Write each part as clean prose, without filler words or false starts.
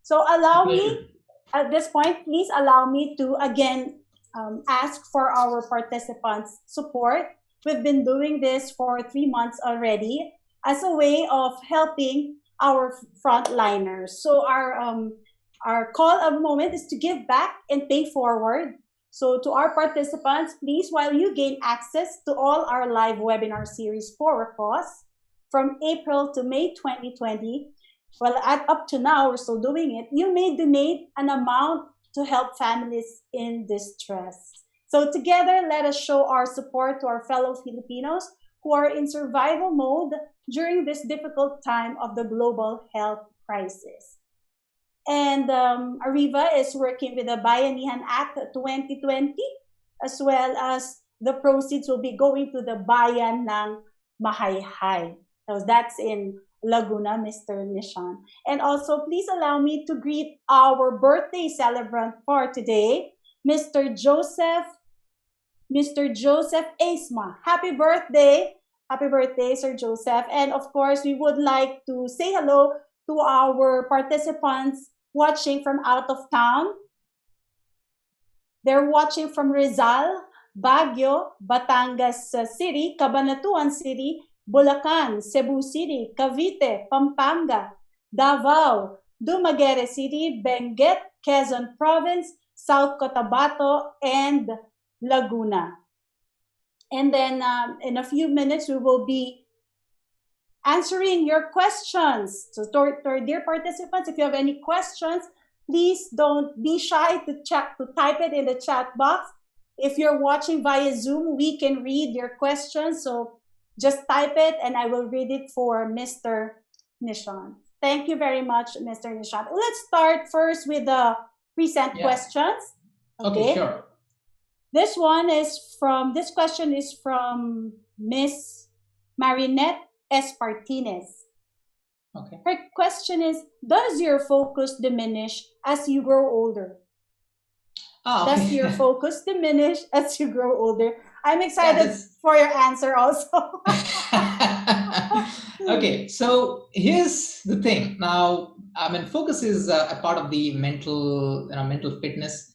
So allow me, at this point, please allow me to again ask for our participants' support. We've been doing this for 3 months already as a way of helping our frontliners. So our call of the moment is to give back and pay forward. So to our participants, please, while you gain access to all our live webinar series for cause from April to May 2020, well, up to now, we're still doing it, you may donate an amount to help families in distress. So together, let us show our support to our fellow Filipinos who are in survival mode during this difficult time of the global health crisis. And Ariva is working with the Bayanihan Act 2020, as well as the proceeds will be going to the Bayan ng Mahayhay. So that's in Laguna, Mr. Nishant. And also, please allow me to greet our birthday celebrant for today, Mr. Joseph Asma. Happy birthday, Sir Joseph. And of course, we would like to say hello to our participants watching from out of town. They're watching from Rizal, Baguio, Batangas City, Cabanatuan City, Bulacan, Cebu City, Cavite, Pampanga, Davao, Dumaguete City, Benguet, Quezon Province, South Cotabato, and Laguna. And then in a few minutes, we will be answering your questions. So to our dear participants, if you have any questions, please don't be shy to type it in the chat box. If you're watching via Zoom, we can read your questions. So just type it and I will read it for Mr. Nishant. Thank you very much, Mr. Nishant. Let's start first with the present questions. Okay, sure. This question is from Miss Marinette Espartines. Okay. Her question is, does your focus diminish as you grow older? Okay. Does your focus diminish as you grow older? I'm excited for your answer also. Okay, so here's the thing. Now, I mean, focus is a part of the mental fitness,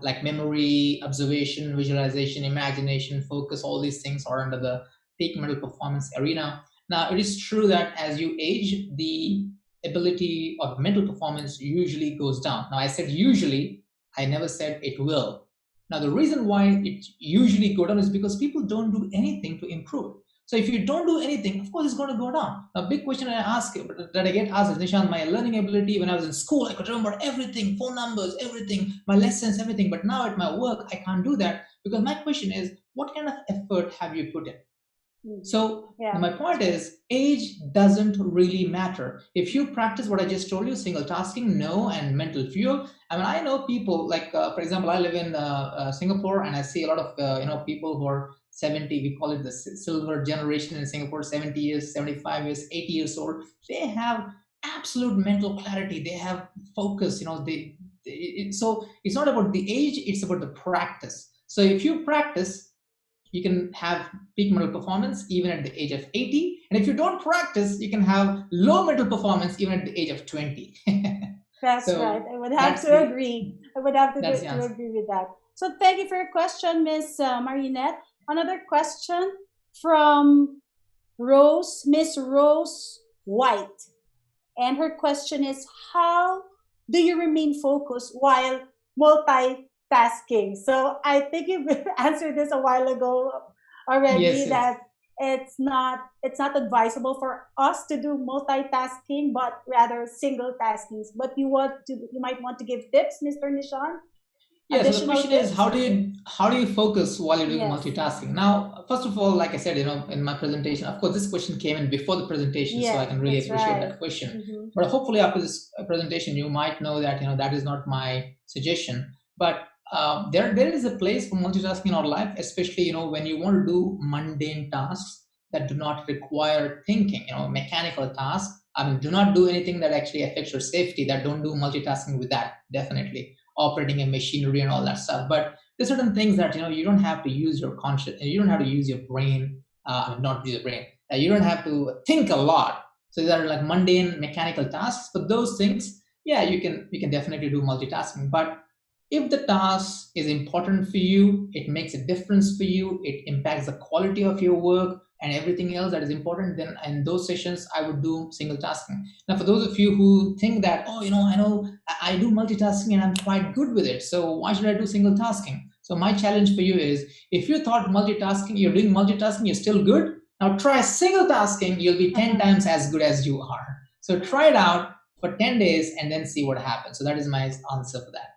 like memory, observation, visualization, imagination, focus, all these things are under the peak mental performance arena. Now, it is true that as you age, the ability of mental performance usually goes down. Now, I said usually, I never said it will. Now, the reason why it usually goes down is because people don't do anything to improve. So if you don't do anything, of course, it's going to go down. A big question that I get asked is, Nishant, my learning ability when I was in school, I could remember everything, phone numbers, everything, my lessons, everything. But now at my work, I can't do that because my question is, what kind of effort have you put in? So my point is, age doesn't really matter. If you practice what I just told you, single tasking, and mental fuel. I mean, I know people like, for example, I live in Singapore, and I see a lot of people who are 70. We call it the silver generation in Singapore. 70 years, 75 years, 80 years old. They have absolute mental clarity. They have focus. So it's not about the age; it's about the practice. So if you practice, you can have peak mental performance even at the age of 80. And if you don't practice, you can have low mental performance even at the age of 20. That's right. I would have to agree. I would have to agree with that. So thank you for your question, Miss Marinette. Another question from Miss Rose White. And her question is, how do you remain focused while multitasking? So I think you answered this a while ago already, that it's not advisable for us to do multitasking, but rather single taskings. But you might want to give tips, Mr. Nishant? Yes, so the question is, how do you focus while you're doing multitasking? Now, first of all, like I said, in my presentation, of course, this question came in before the presentation, so I can really appreciate that question. Mm-hmm. But hopefully after this presentation, you might know that, that is not my suggestion. But there is a place for multitasking in our life, especially, when you want to do mundane tasks that do not require thinking, mechanical tasks. I mean, do not do anything that actually affects your safety. That don't do multitasking with that, definitely. Operating a machinery and all that stuff. But there's certain things that, you don't have to use your conscious, you don't have to use your brain, not use your brain. You don't have to think a lot. So these are like mundane mechanical tasks, but those things yeah, you can definitely do multitasking. But if the task is important for you, it makes a difference for you, it impacts the quality of your work and everything else that is important, then in those sessions I would do single tasking. Now, for those of you who think that, oh, I know I do multitasking and I'm quite good with it, so why should I do single tasking? So my challenge for you is, if you thought you're doing multitasking, you're still good. Now try single tasking, you'll be 10 times as good as you are. So try it out for 10 days and then see what happens. So that is my answer for that.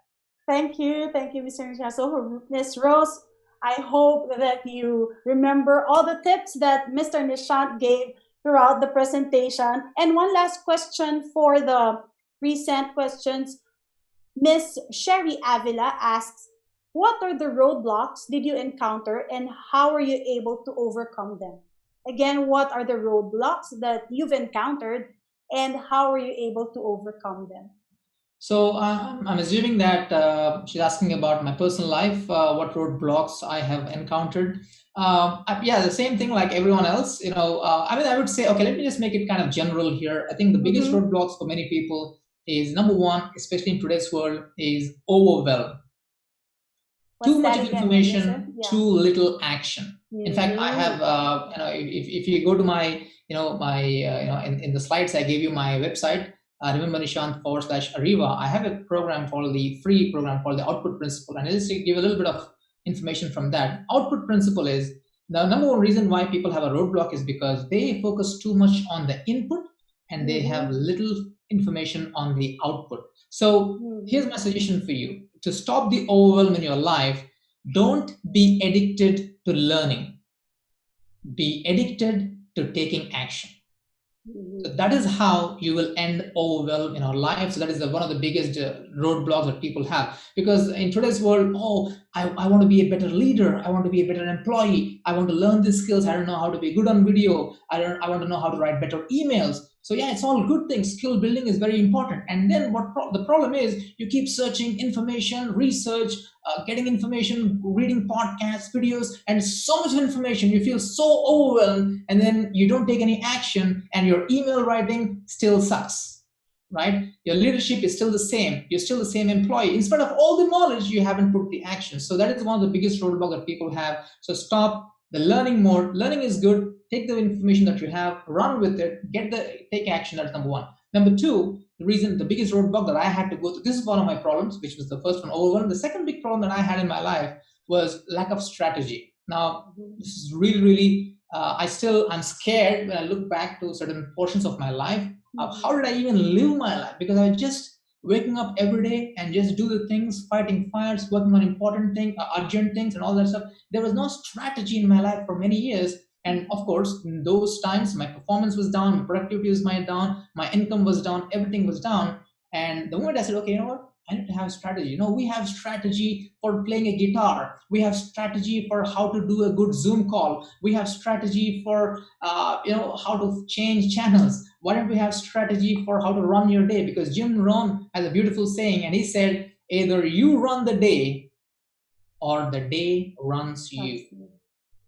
Thank you. Thank you, Mr. Nishant. So, Ms. Rose, I hope that you remember all the tips that Mr. Nishant gave throughout the presentation. And one last question for the recent questions. Miss Sherry Avila asks, what are the roadblocks did you encounter and how were you able to overcome them? Again, what are the roadblocks that you've encountered and how were you able to overcome them? So I'm assuming that she's asking about my personal life, what roadblocks I have encountered. Yeah, the same thing like everyone else. I mean, I would say, okay, let me just make it kind of general here. I think the biggest Mm-hmm. roadblocks for many people is, number one, especially in today's world, is overwhelm. What's Too much that of again? I miss it. information, Yeah. too little action. In fact, I Mm-hmm. have, if you go to my, in the slides I gave you my website, remember Nishant /Ariva, I have a program called the free program called the Output Principle. And I'll just give a little bit of information from that. Output Principle is the number one reason why people have a roadblock is because they focus too much on the input and they have Mm-hmm. little information on the output. So here's Mm-hmm. my suggestion for you to stop the overwhelm in your life. Don't be addicted to learning, be addicted to taking action. So Mm-hmm. that is how you will end overwhelmed in our lives. So that is one of the biggest roadblocks that people have. Because in today's world, oh, I want to be a better leader. I want to be a better employee. I want to learn these skills. I don't know how to be good on video. I want to know how to write better emails. So yeah, it's all good things. Skill building is very important. And then the problem is, you keep searching information, research, getting information, reading podcasts, videos, and so much information. You feel so overwhelmed, and then you don't take any action, and your email writing still sucks, right? Your leadership is still the same. You're still the same employee. In spite of all the knowledge, you haven't put the action. So that is one of the biggest roadblocks that people have. So stop the learning more. Learning is good. Take the information that you have, run with it, take action. That's number one. Number two, the biggest roadblock that I had to go through, this is one of my problems, which was the first one, overwhelm. The second big problem that I had in my life was lack of strategy. Now, this is really, really, I'm scared when I look back to certain portions of my life. How did I even live my life? Because I was just waking up every day and just do the things, fighting fires, working on important things, urgent things, and all that stuff. There was no strategy in my life for many years. And of course, in those times, my performance was down, my productivity was down, my income was down, everything was down. And the moment I said, okay, you know what? I need to have strategy. We have strategy for playing a guitar. We have strategy for how to do a good Zoom call. We have strategy for, how to change channels. Why don't we have strategy for how to run your day? Because Jim Rohn has a beautiful saying, and he said, either you run the day or the day runs you.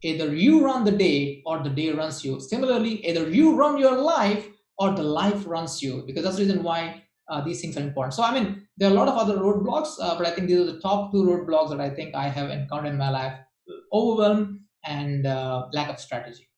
Either you run the day or the day runs you. Similarly, either you run your life or the life runs you, because that's the reason why these things are important. So, I mean, there are a lot of other roadblocks, but I think these are the top two roadblocks that I think I have encountered in my life: overwhelm and lack of strategy.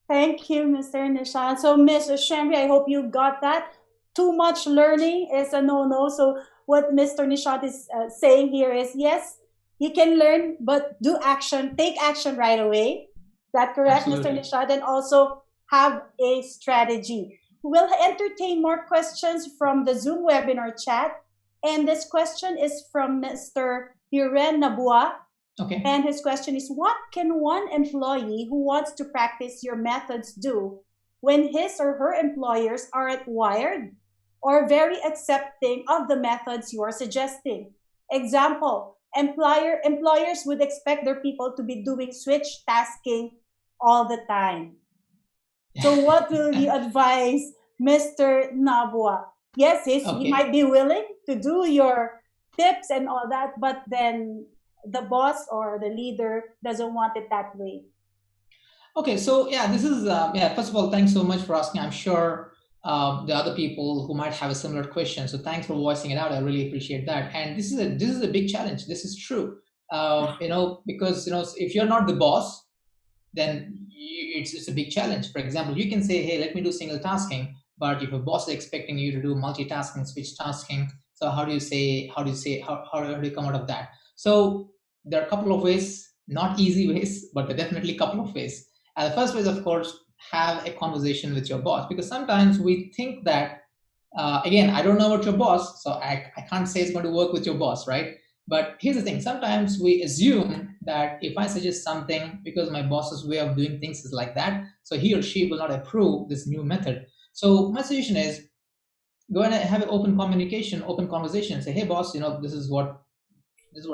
Thank you, Mr. Nishant. So, Ms. Shamri, I hope you got that. Too much learning is a no-no. So, what Mr. Nishant is saying here is, yes, you can learn, but do action, take action right away. Is that correct, Mr. Absolutely. Nishant? And also have a strategy. We'll entertain more questions from the Zoom webinar chat. And this question is from Mr. Hiren Nabua. Okay. And his question is, what can one employee who wants to practice your methods do when his or her employers aren't wired or very accepting of the methods you are suggesting? Example, employers would expect their people to be doing switch tasking all the time. So what will you advise Mr. Nabua? Yes, he Okay. might be willing to do your tips and all that, but then the boss or the leader doesn't want it that way. Okay, so yeah, this is yeah. First of all, thanks so much for asking. I'm sure the other people who might have a similar question. So thanks for voicing it out. I really appreciate that. And this is a big challenge. This is true. Because if you're not the boss, then it's a big challenge. For example, you can say, hey, let me do single tasking, but if a boss is expecting you to do multitasking, switch tasking, so how do you come out of that? So there are a couple of ways, not easy ways, but there are definitely a couple of ways. And the first way is, of course, have a conversation with your boss, because sometimes we think that, again, I don't know about your boss, so I can't say it's going to work with your boss, right? But here's the thing, sometimes we assume that if I suggest something, because my boss's way of doing things is like that, so he or she will not approve this new method. So my suggestion is, go and have an open communication, open conversation. Say, hey boss, this is what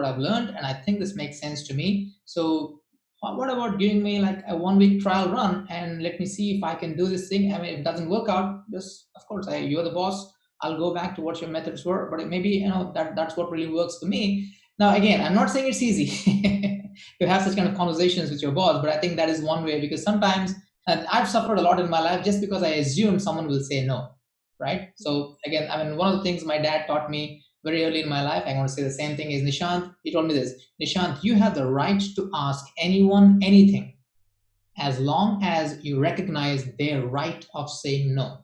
I've learned, and I think this makes sense to me. So what about giving me like a 1 week trial run and let me see if I can do this thing? I mean, if it doesn't work out, just of course, you're the boss. I'll go back to what your methods were, but maybe that's what really works for me. Now, again, I'm not saying it's easy to have such kind of conversations with your boss, but I think that is one way, because sometimes, and I've suffered a lot in my life just because I assume someone will say no, right? So again, I mean, one of the things my dad taught me very early in my life, I'm going to say the same thing, is Nishant. He told me this: Nishant, you have the right to ask anyone anything as long as you recognize their right of saying no.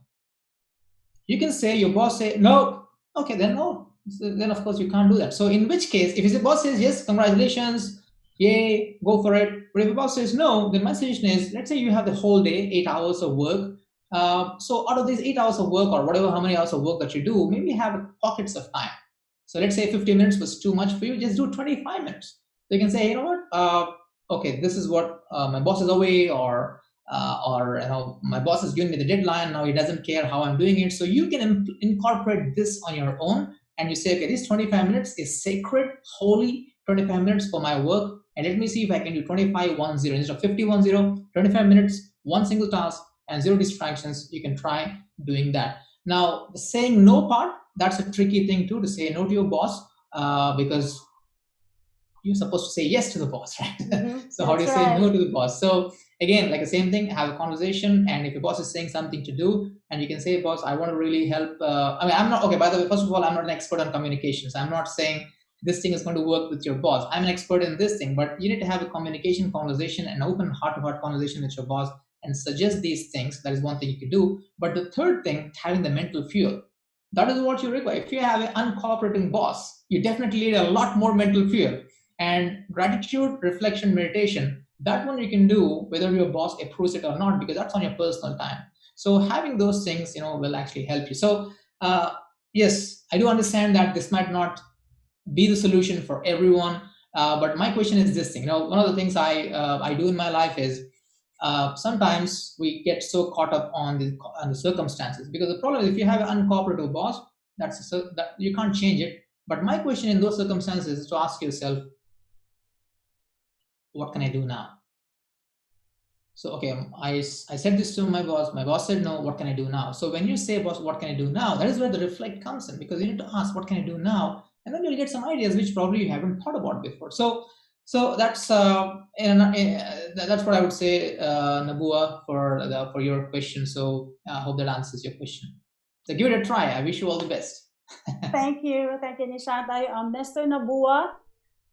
You can say, your boss say no, okay, then no. So then of course you can't do that. So in which case, if his boss says yes, congratulations, yay, go for it. But if the boss says no, then my suggestion is, let's say you have the whole day, 8 hours of work. So out of these 8 hours of work, or whatever, how many hours of work that you do, maybe have pockets of time. So let's say 50 minutes was too much for you, just do 25 minutes. So you can say, you know what, okay, this is what my boss is away, or my boss has given me the deadline, now he doesn't care how I'm doing it. So you can incorporate this on your own, and you say, okay, this 25 minutes is sacred, holy 25 minutes for my work, and let me see if I can do 25-1-0 instead of 50-1-0, 25 minutes, one single task, and zero distractions. You can try doing that. Now, the saying no part, that's a tricky thing too, to say no to your boss, because you're supposed to say yes to the boss, right? So how do you That's say right. no to the boss? So again, like the same thing, have a conversation, and if your boss is saying something to do, and you can say, boss, I want to really help. I mean, I'm not, okay, by the way, first of all, I'm not an expert on communications. I'm not saying this thing is going to work with your boss. I'm an expert in this thing, but you need to have a communication conversation, an open heart-to-heart conversation with your boss, and suggest these things. That is one thing you can do. But the third thing, having the mental fuel, that is what you require. If you have an uncooperating boss, you definitely need a lot more mental fuel. And gratitude, reflection, meditation, that one you can do whether your boss approves it or not, because that's on your personal time. So having those things, will actually help you. So yes, I do understand that this might not be the solution for everyone. But my question is this thing. One of the things I do in my life is, sometimes we get so caught up on the circumstances, because the problem is, if you have an uncooperative boss, that you can't change it. But my question in those circumstances is to ask yourself, what can I do now? So okay, I said this to my boss. My boss said no. What can I do now? So when you say, boss, what can I do now? That is where the reflect comes in, because you need to ask, what can I do now? And then you'll get some ideas which probably you haven't thought about before. So that's what I would say, Nabua, for your question. So I hope that answers your question. So give it a try. I wish you all the best. Thank you. Thank you, Nishant. Mr. Nabua,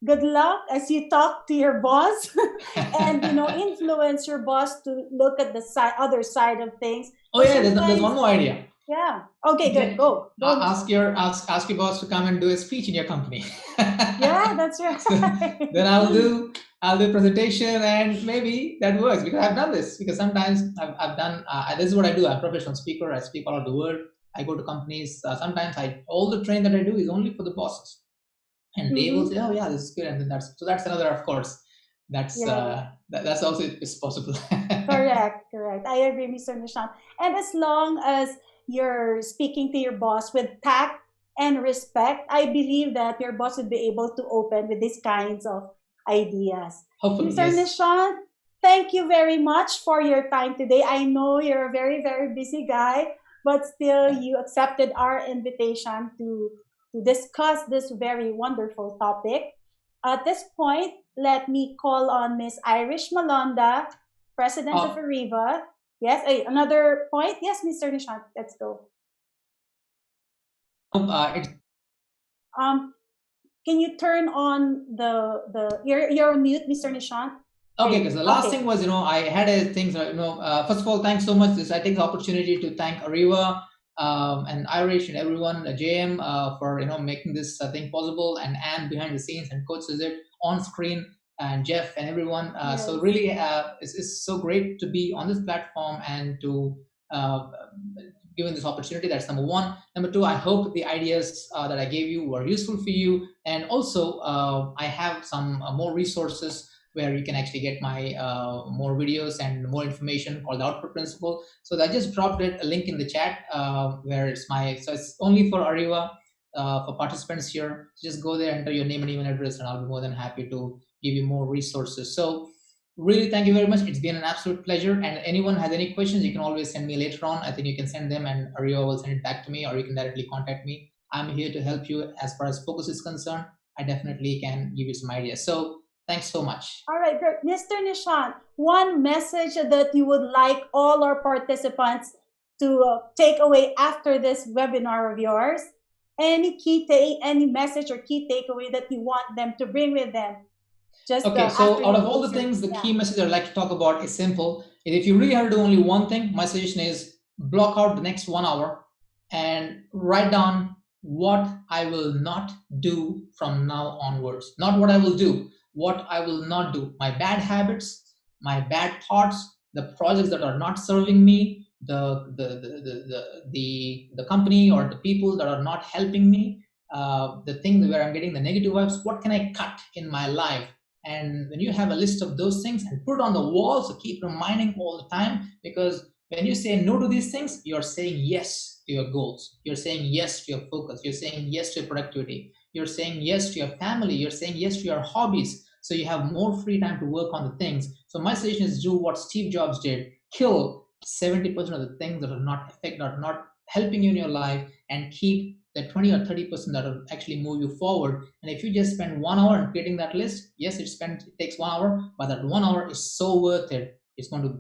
good luck as you talk to your boss and influence your boss to look at the other side of things. Oh Because yeah, there's sometimes, one more idea. yeah. Okay, good. Get, Go, ask Nishant. your boss to come and do a speech in your company. Yeah, that's So right. then I'll do a presentation, and maybe that works, because I've done this. Because sometimes I've done this is what I do. I'm a professional speaker. I speak all over the world. I go to companies. Sometimes all the training that I do is only for the bosses, and they will Mm-hmm. say, oh yeah, this is good, and then that's another, of course, Yeah. that's also is possible. Correct. I agree, Mr. Nishant. And as long as you're speaking to your boss with tact and respect, I believe that your boss would be able to open with these kinds of ideas. Hopefully, Mr. yes. Nishant, thank you very much for your time today. I know you're a very, very busy guy, but still you accepted our invitation to discuss this very wonderful topic. At this point, let me call on Miss Irish Malonda, President of Oh, Ariva. Yes, another point. Yes, Mr. Nishant, let's go. It's Um, can you turn on the you're on mute, Mr. Nishant? okay. Okay, Because the last okay. thing was, I had a thing. So, first of all, thanks so much. I take the opportunity to thank Ariva, and Irish and everyone, JM, for making this thing possible, and Anne behind the scenes, and Coach Suzette on screen, and Jeff and everyone. So Yes. really, it's so great to be on this platform and to uh, given this opportunity. That's number one. Number two, I hope the ideas that I gave you were useful for you, and also I have some more resources where you can actually get my more videos and more information called the Output Principle. So I just dropped it a link in the chat where it's only for Ariva. For participants here, just go there, enter your name and email address, and I'll be more than happy to give you more resources. So really, thank you very much. It's been an absolute pleasure. And anyone has any questions, you can always send me later on. I think you can send them, and Ariva will send it back to me, or you can directly contact me. I'm here to help you as far as focus is concerned. I definitely can give you some ideas. So thanks so much. All right, great. Mr. Nishant, one message that you would like all our participants to take away after this webinar of yours? Any message or key takeaway that you want them to bring with them just Okay, after so out you of all close the your, things, the yeah. key message I'd like to talk about is simple. If you really have to do only one thing, my suggestion is block out the next 1 hour and write down what I will not do from now onwards. Not what I will do, what I will not do. My bad habits, my bad thoughts, the projects that are not serving me, the company or the people that are not helping me, the things where I'm getting the negative vibes. What can I cut in my life? And when you have a list of those things and put it on the wall, so keep reminding all the time, because when you say no to these things, you're saying yes to your goals. You're saying yes to your focus. You're saying yes to your productivity. You're saying yes to your family. You're saying yes to your hobbies. So you have more free time to work on the things. So my suggestion is do what Steve Jobs did. Kill 70% of the things that are not effective, are not helping you in your life, and keep the 20 or 30% that will actually move you forward. And if you just spend 1 hour in creating that list, yes, it takes 1 hour, but that 1 hour is so worth it. It's going to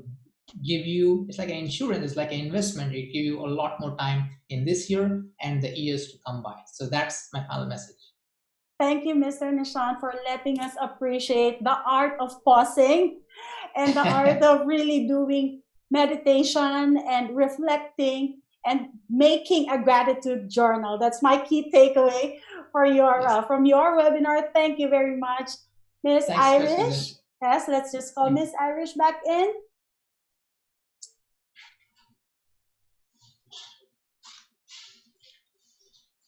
give you, it's like an insurance, it's like an investment. It give you a lot more time in this year and the years to come by. So that's my final message. Thank you, Mr. Nishant, for letting us appreciate the art of pausing and the art of really doing meditation and reflecting and making a gratitude journal. That's my key takeaway for your Yes. from your webinar. Thank you very much, Miss Thanks, Susan. Irish. Yes, let's just call Miss Irish back in.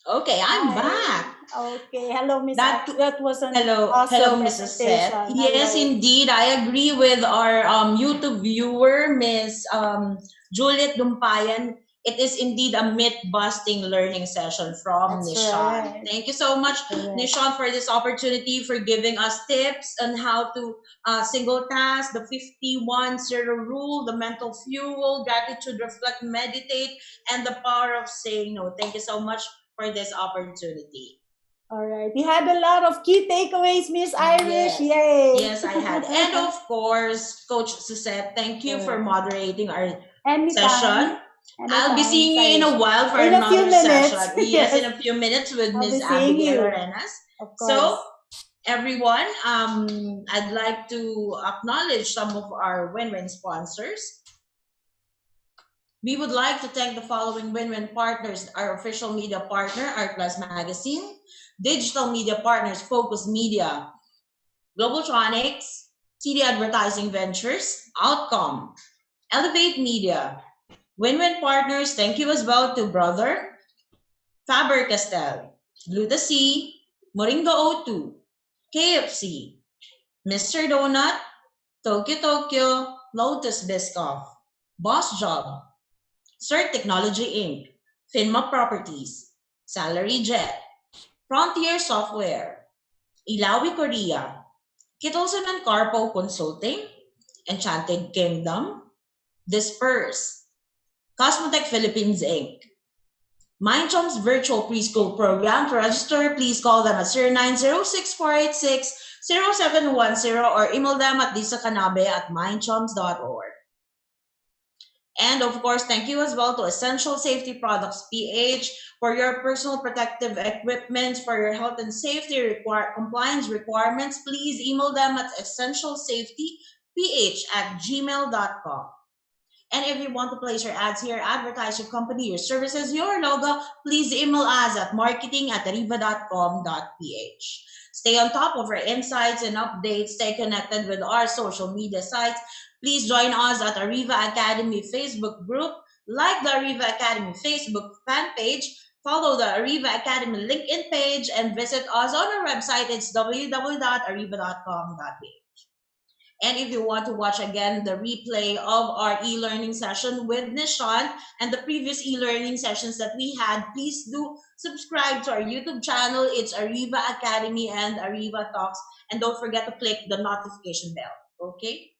Okay, I'm Hi. back. Okay. Hello, Miss That Irish. That was an hello, awesome Mrs. Seth. presentation. Yes, Hello. indeed, I agree with our YouTube viewer, Miss Juliet Dumpayan. It is indeed a myth-busting learning session from That's Nishant. right. Thank you so much, Correct. Nishant, for this opportunity, for giving us tips on how to single task, the 51-0 rule, the mental fuel, gratitude, reflect, meditate, and the power of saying no. Thank you so much for this opportunity. All right. You had a lot of key takeaways, Miss Irish. Yes. Yay. Yes, I had. And of course, Coach Suzette, thank you for moderating our Anytime. session. I'll be Anytime, Miss seeing you in Irish. a while for In a few another minutes. session. Yes, Yes. in a few minutes with I'll be Miss seeing Abigail you. Arenas. Of course. So, everyone, I'd like to acknowledge some of our win-win sponsors. We would like to thank the following win-win partners: our official media partner, Art Plus Magazine; digital media partners, Focus Media, Globaltronics, CD Advertising Ventures, Outcome, Elevate Media. Win-win partners, thank you as well to Brother, Faber-Castell, Gluta-C, Moringa O2, KFC, Mr. Donut, Tokyo Tokyo, Lotus Biscoff, Boss Job, CERT Technology Inc., Finma Properties, Salary Jet, Frontier Software, Ilawi Korea, Kittleson and Carpo Consulting, Enchanted Kingdom, Disperse, Cosmotech Philippines Inc., Mindchom's virtual preschool program. To register, please call them at 0906-486-0710 or email them at disakanabe@mindchoms.org. And of course, thank you as well to Essential Safety Products PH for your personal protective equipment, for your health and safety compliance requirements. Please email them at essentialsafetyph@gmail.com. And if you want to place your ads here, advertise your company, your services, your logo, please email us at marketing@ariva.com.ph. Stay on top of our insights and updates. Stay connected with our social media sites. Please join us at Ariva Academy Facebook group. Like the Ariva Academy Facebook fan page. Follow the Ariva Academy LinkedIn page and visit us on our website. It's www.ariva.com.ph. And if you want to watch again the replay of our e-learning session with Nishant and the previous e-learning sessions that we had, please do subscribe to our YouTube channel. It's Ariva Academy and Ariva Talks. And don't forget to click the notification bell. Okay?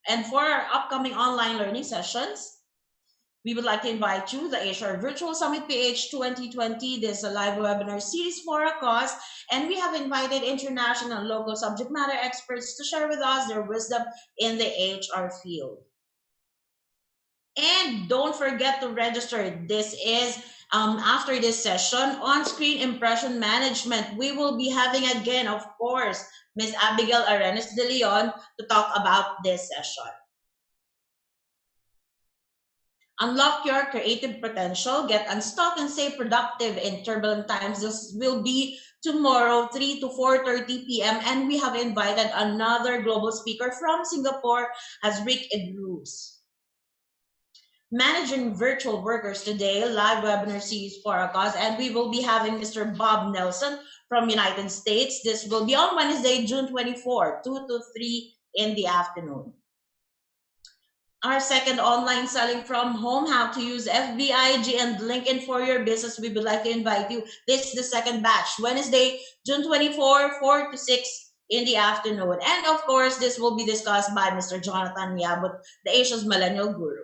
And for our upcoming online learning sessions, we would like to invite you the SHRI Virtual Summit PH 2020. This is a live webinar series for a cause, and we have invited international and local subject matter experts to share with us their wisdom in the HR field. And don't forget to register. This is after this session, on-screen impression management. We will be having again, of course, Ms. Abigail Arenas de Leon to talk about this session. Unlock your creative potential, get unstuck, and stay productive in turbulent times. This will be tomorrow, 3 to 4:30 p.m. And we have invited another global speaker from Singapore as Rick Idrus. Managing virtual workers today, live webinar series for a cause. And we will be having Mr. Bob Nelson from United States. This will be on Wednesday, June 24, 2 to 3 in the afternoon. Our second online selling from home, how to use FBIG and LinkedIn for your business. We would like to invite you. This is the second batch, Wednesday, June 24, 4 to 6 in the afternoon. And of course, this will be discussed by Mr. Jonathan Yabut, the Asia's Millennial Guru.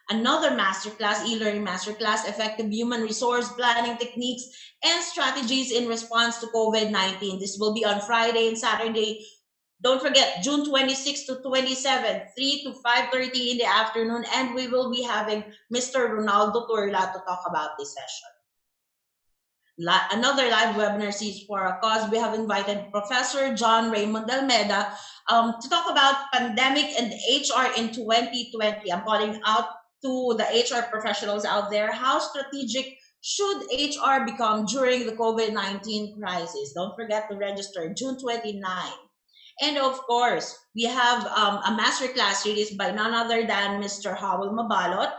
Another masterclass, e-learning masterclass, effective human resource planning techniques and strategies in response to COVID-19. This will be on Friday and Saturday. Don't forget, June 26 to 27, 3 to 5:30 in the afternoon, and we will be having Mr. Ronaldo Turla to talk about this session. Another live webinar series for a cause. We have invited Professor John Raymond Almeida to talk about pandemic and HR in 2020. I'm calling out to the HR professionals out there. How strategic should HR become during the COVID-19 crisis? Don't forget to register June 29. And of course, we have a masterclass series by none other than Mr. Howell Mabalot.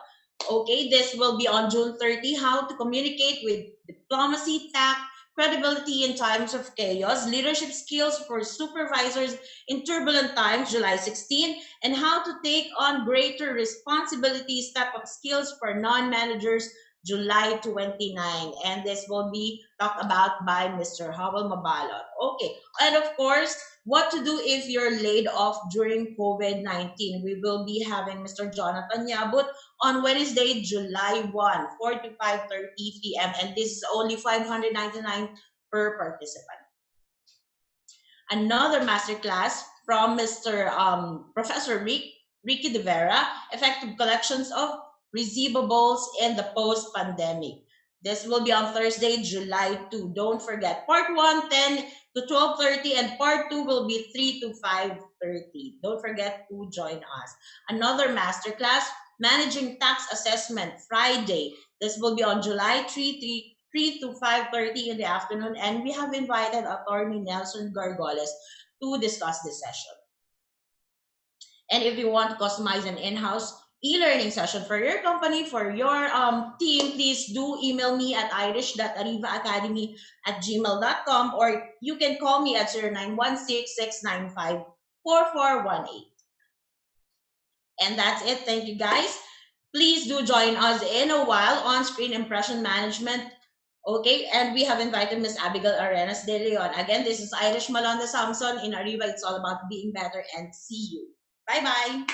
Okay, this will be on June 30, how to communicate with diplomacy, tact, credibility in times of chaos, leadership skills for supervisors in turbulent times, July 16, and how to take on greater responsibility, step-up skills for non-managers, July 29. And this will be talked about by Mr. Howell Mabalot. Okay, and of course, what to do if you're laid off during COVID-19. We will be having Mr. Jonathan Yabut on Wednesday, July 1, 4 to 5:30 p.m. And this is only $599 per participant. Another masterclass from Mr. Professor Ricky De Vera, effective collections of receivables in the post-pandemic. This will be on Thursday, July 2. Don't forget, part 1, 10 to 12:30, and part 2 will be 3 to 5:30. Don't forget to join us. Another masterclass, Managing Tax Assessment, Friday. This will be on July 3 to 5:30 in the afternoon, and we have invited Attorney Nelson Gargoles to discuss this session. And if you want to customize an in-house e-learning session for your company, for your team, please do email me at irish.arivaacademy@gmail.com, or you can call me at 0916-695-4418. And that's it. Thank you, guys. Please do join us in a while on screen impression management. Okay, and we have invited Ms. Abigail Arenas de Leon. Again, this is Irish Malonda Samson in Ariva. It's all about being better, and see you. Bye-bye.